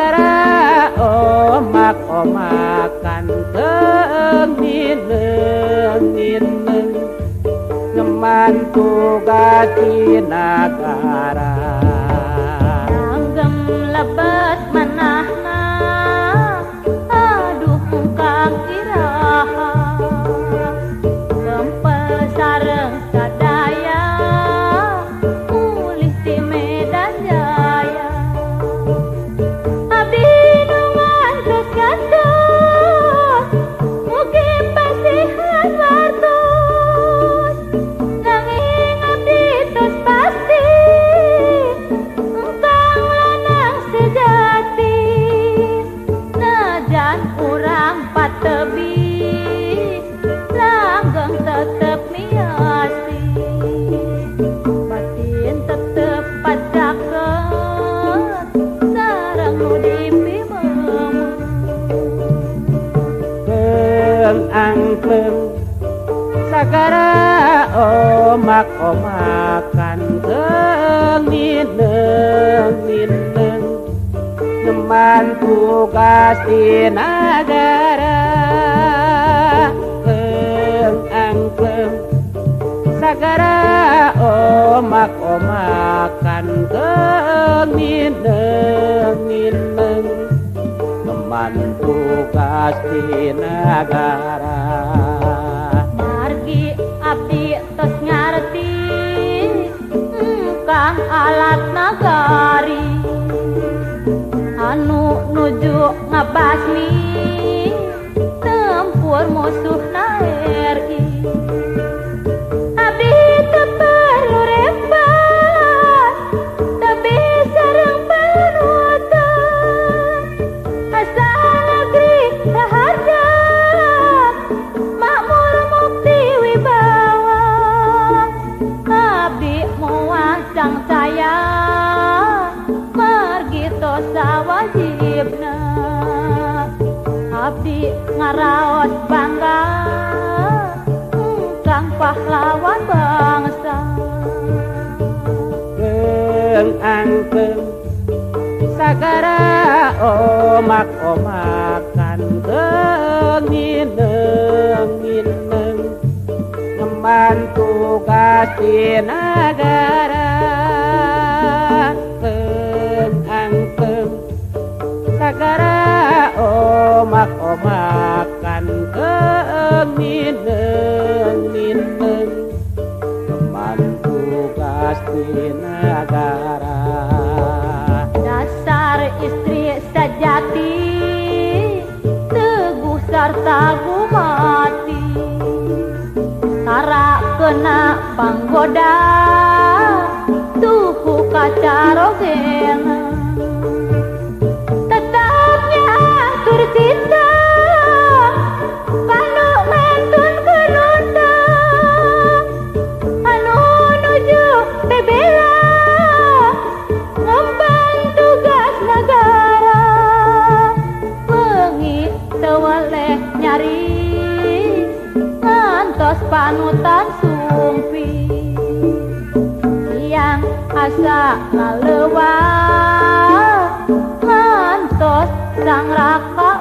sagara omak-omakan mineng ngeman tugas di negara langgeng lebet manahna aduh kang iraha gempel sareng sadaya mulih di Medan Jaya abdi nu ngantos gantos mugi pasihan wartos nanging abdi tos pasti engkang lanang sejati najan urang patebi langgeng tetep miasi batin tetep pacaket sareng nu dipimeng angkleng sagara omak-omakan mineng ngeman tugas di negara angkleng sagara omak-omakan mineng ngeman tugas di negara margi abdi tos ngarti kang alat nagari anu nuju ngabasmi tempur musuh RI abdi teu perlu rembat tapi sareng panutan asal negeri raharja makmur mukti wibawa abdi moal sang sayang margi tosa wajibna abdi ngaraos bangga kang pahlawan bangsa angkleng sagara omak-omakan mineng ngeman tugas di negara angkleng sagara omak-omakan mineng ngeman tugas di negara dasar istri sejati teguh sarta gumati tara kena panggoda tuku kaca rogena tetapnya atur cinta kanu mentun kenunda anu nuju bebela ngemban tugas negara bengi tewaleh nyari ngantos panutan sumpi siang asa ngalewa ngantos sang raka